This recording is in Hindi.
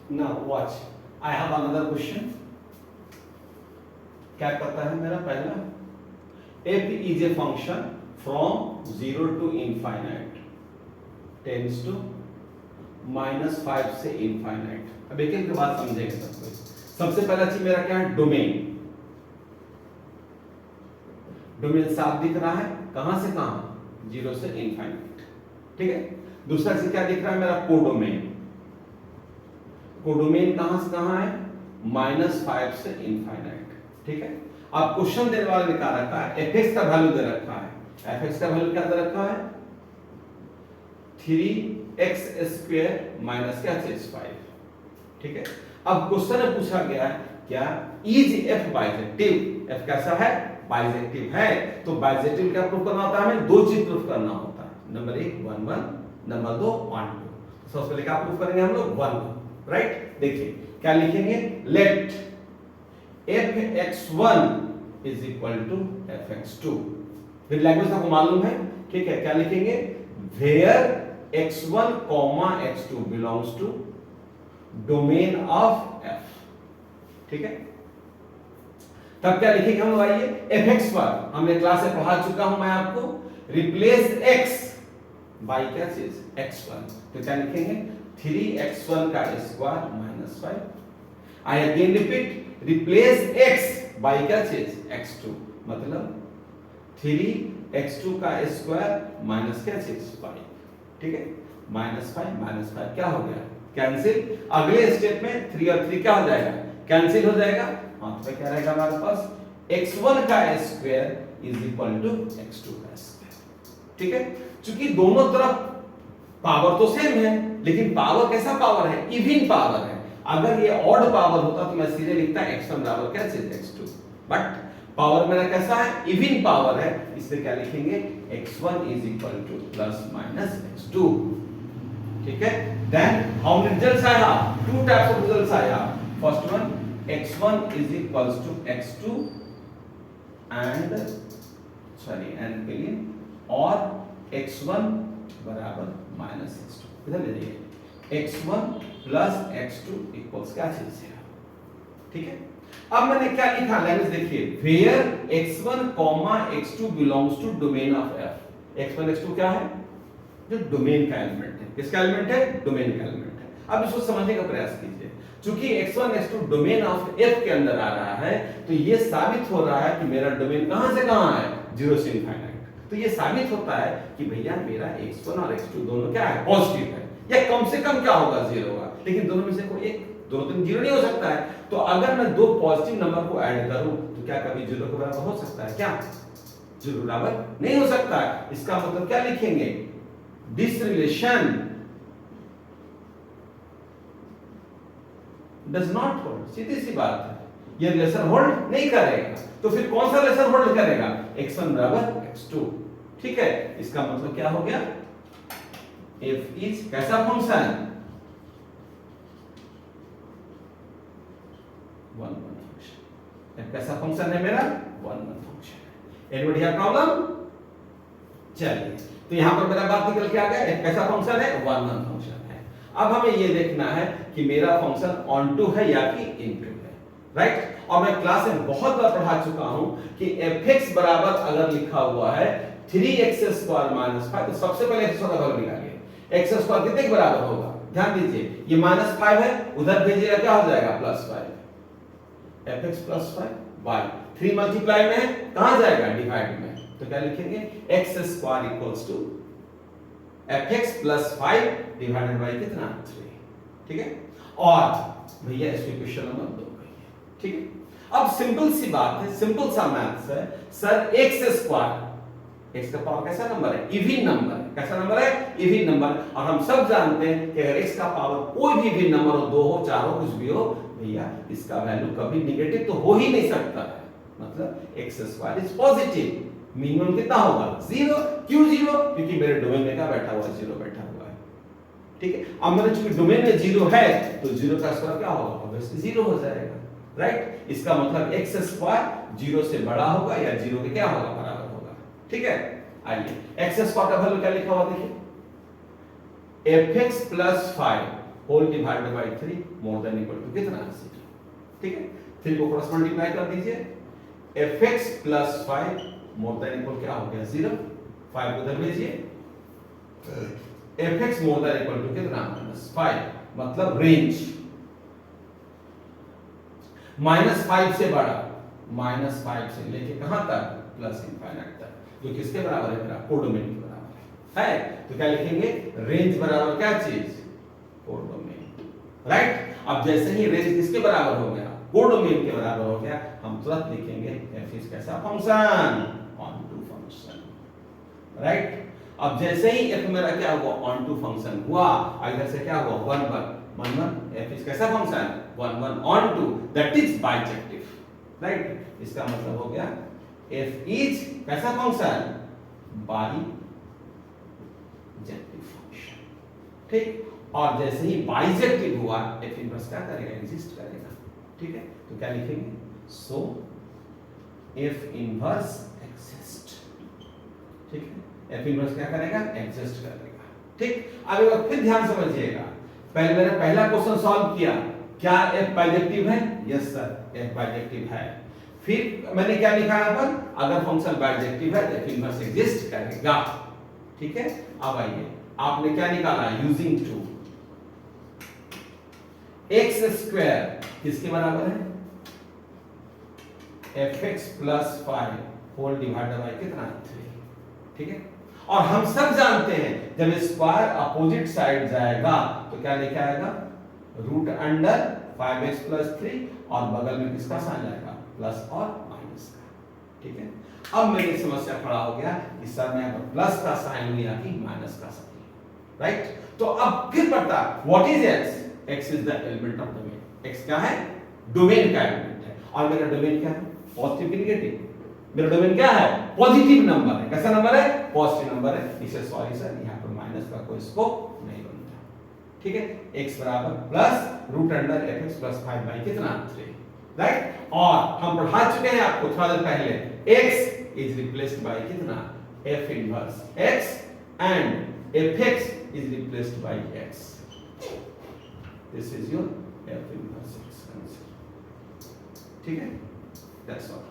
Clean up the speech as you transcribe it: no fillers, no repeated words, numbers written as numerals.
Now watch, I have another question. क्या करता है मेरा पहला, f is a function from 0 to infinite tends to -5 से infinite. अब एक एक बात समझेंगे सब कुछ. सबसे पहला चीज मेरा क्या है, डोमेन. डोमेन साफ दिख रहा है, कहां से कहां, 0 से इनफाइनाइट. ठीक है. दूसरा चीज क्या दिख रहा है मेरा, कोडोमेन. कोडोमेन कहां से कहां है, -5 से इनफाइनाइट. ठीक है. अब क्वेश्चन देने वाले ने कहा रखा है fx का वैल्यू दे रखा है. fx का वैल्यू क्या दे रखा है, 3x² माइनस क्या चीज 5. ठीक है. अब क्वेश्चन में पूछा गया है क्या, इज f बाइजेक्टिव. f कैसा है, बाइजेक्टिव है. तो बाइजेक्टिव क्या प्रूफ करना होता है, हमें दो चीज प्रूफ करना होता है. Number 1 1 1, number 2 1 2. सबसे पहले क्या प्रूफ करेंगे हम लोग, 1 1. राइट. देखिए क्या लिखेंगे, late fx1 is equal to fx2. फिर लैंग्वेज आपको मालूम है. ठीक है. क्या लिखेंगे, where x1 x2 belongs to domain of f. ठीक है. तब क्या लिखेंगे हम लोग, आइए fx पर हमने क्लास में पढ़ा चुका हूं मैं आपको, रिप्लेस x बाय क्या चीज, x1. तो क्या लिखेंगे, 3x1 का square minus 5. I again repeat, replace x by क्या चीज, x2. मतलब 3x2 का स्क्वायर माइनस क्या चीज 5. ठीक है. -5 क्या हो गया, कैंसिल. अगले स्टेप में 3 और 3 क्या हो जाएगा, कैंसिल हो जाएगा. हाँ, तो क्या रहेगा हमारे पास, x1 का square is equal to x2 का स्क्वायर. ठीक है. क्योंकि दोनों तरफ पावर तो सेम है, लेकिन पावर कैसा पावर है, इवन पावर है. अगर ये ऑड पावर होता तो मैं सीधे लिखता x1 बराबर क्या चीज, x2. बट पावर मेरा कैसा है, इवन पावर है, इसलिए क्या लिखेंगे, x1 is equal two plus minus x2. ठीक है. देन हाउ मेनी रिजल्ट्स आया, टू टाइप्स ऑफ रिजल्ट्स आया. First one, x1 is equals to x2 and के लिए, और x1 बराबर माइनस x2. इधर ले जाइए, x1 प्लस x2 इक्वल्स क्या चीज है. ठीक है. अब मैंने क्या लिखा, लैंग्वेज देखिए, where x1 x2 belongs to domain of f. x1 x2 क्या है, जो डोमेन का एलिमेंट है. किसका एलिमेंट है, डोमेन का एलिमेंट है. अब इसको समझने का प्रयास कीजिए. चूंकि x1 x2 domain of f के अंदर आ रहा है, तो ये साबित हो रहा है कि मेरा डोमेन कहां से कहां है, 0 से इनफाइनाइट. तो ये साबित होता है कि भैया मेरा x1 और x2 दोनों क्या है, पॉजिटिव है, या कम से कम क्या होगा, 0 होगा. लेकिन दोनों में से कोई एक, दोनों तो 0 नहीं हो सकता है. तो अगर मैं दो पॉजिटिव नंबर को ऐड करूं तो क्या कभी 0 के बराबर हो सकता है, क्या 0 बराबर नहीं हो सकता है. इसका मतलब क्या लिखेंगे, this relation does not hold. सीधी सी बात है, ये रिलेशन होल्ड नहीं करेगा. तो फिर कौन सा रिलेशन होल्ड करेगा, x1 बराबर x2. ठीक है. इसका मतलब क्या हो गया, f इज कैसा फंक्शन, 1 1 फंक्शन. f कैसा फंक्शन है मेरा, 1 1 फंक्शन. Anybody have problem. चलिए, तो यहां पर मेरा बात निकल के आ गया, f कैसा फंक्शन है, 1 1 फंक्शन. अब हमें यह देखना है कि मेरा फंक्शन ऑन टू है या कि इनटू है. राइट. और मैं क्लास में बहुत बार पढ़ा चुका हूं कि fx बराबर अगर लिखा हुआ है 3x² माइनस 5, तो सबसे पहले x का वैल्यू निकालिए. x² कितने के बराबर होगा, ध्यान दीजिए, ये -5 है, उधर भेजिएगा क्या हो जाएगा, +5. fx + 5 3 मल्टीप्लाई में है, कहां जाएगा, डिवाइड में. तो क्या लिखेंगे, x² equals to fx + 5 divided by कितना, 3. ठीक है. और भैया इसको इक्वेशन नंबर 2 भैया. ठीक है. अब सिंपल सी बात है, सिंपल सा मैथ्स है. सर x² का पावर कैसा नंबर है, इवन नंबर है. कैसा नंबर है, इवन नंबर. और हम सब जानते हैं कि अगर x का पावर कोई भी इवन नंबर हो, 2 हो, 4 हो, कुछ भी हो, भैया इसका वैल्यू कभी नेगेटिव तो हो ही नहीं सकता है. मतलब x² इज पॉजिटिव. मिनिमम कितना होगा, 0. क्यों 0, क्योंकि मेरे डोमेन में क्या बैठा हुआ है, 0 बैठा हुआ है. ठीक है. अब मैंने चूंकि डोमेन में 0 है, तो 0 का स्क्वायर क्या होगा, ऑब्वियसली 0 हो जाएगा. राइट. इसका मतलब x² 0 से बड़ा होगा या 0 के क्या होगा, बराबर होगा. ठीक है. आइए x² का वैल्यू क्या लिखा हुआ देखिए, fx + 5 whole divided by 3 more than equal to कितना 0। ठीक है, 3 को क्रॉस मल्टीप्लाई कर दीजिए, fx plus 5 more than equal क्या हो गया 0, 5 को उधर भेजिए, fx more than equal to कितना -5, मतलब रेंज -5 से बड़ा, -5 से लेके कहां तक प्लस इनफाइनाइट तक, जो किसके बराबर है, मेरा कोडोमेन के बराबर है। तो क्या लिखेंगे, रेंज बराबर क्या चीज, कोडोमेन, राइट। अब जैसे ही रेंज किसके बराबर हो गया, कोडोमेन के बराबर हो गया, हम तुरंत लिखेंगे f इज कैसा function, onto function, right. अब जैसे ही f मेरा क्या हुआ, ऑन टू फंक्शन हुआ, इधर से क्या हुआ 1 1 f इज कैसा function 1 1 onto, that is bijective, right. इसका मतलब हो गया f इज कैसा फंक्शन, बाइजेक्टिव फंक्शन, ठीक। और जैसे ही बाइजेक्टिव हुआ f इनवर्स क्या करेगा, एग्जिस्ट करेगा, ठीक है। तो क्या लिखेंगे, सो f इनवर्स एग्जिस्ट, ठीक है, f इनवर्स क्या करेगा, एग्जिस्ट करेगा, ठीक। अब एक बार फिर ध्यान समझिएगा, पहले मैंने पहला क्वेश्चन सॉल्व किया, क्या f बाइजेक्टिव है, यस सर f बाइजेक्टिव है। फिर मैंने क्या लिखा यहां पर, अगर फंक्शन बाइजेक्टिव है तो f इनवर्स एग्जिस्ट करेगा, ठीक है। अब आइए, आपने क्या निकाला, यूजिंग 2 x स्क्वायर किसके बराबर है, fx plus 5 whole divided by कितना 3, ठीक है। और हम सब जानते हैं जब स्क्वायर अपोजिट साइड जाएगा तो क्या लेके आएगा, रूट अंडर 5x प्लस 3 और बगल में किसका साइन आएगा, प्लस और माइनस का, ठीक है। अब मेरी समस्या खड़ा हो गया कि सर मैं यहाँ प्लस का साइन लिया कि माइनस का साइन, राइट। तो अब फिर पता what is x, x is the element of domain, x क्या है, डोमेन का एलिमेंट है, और मेरा डोमेन क्या है, पॉजिटिव की नेगेटिव, मेरा डोमेन क्या है, पॉजिटिव नंबर है, कैसा नंबर है, पॉजिटिव नंबर है। इसे सॉरी सर यहाँ पर माइनस का कोई स्कोप नहीं बनता, ठीक है। x बराबर plus root under fx plus 5 by कितना 3, राइट। और हम पढ़ा चुके हैं आपको थोड़ा देर पहले, x इज रिप्लेस्ड बाय कितना, f inverse x and fx is replaced by x. This is your f inverse x. ठीक है? That's all.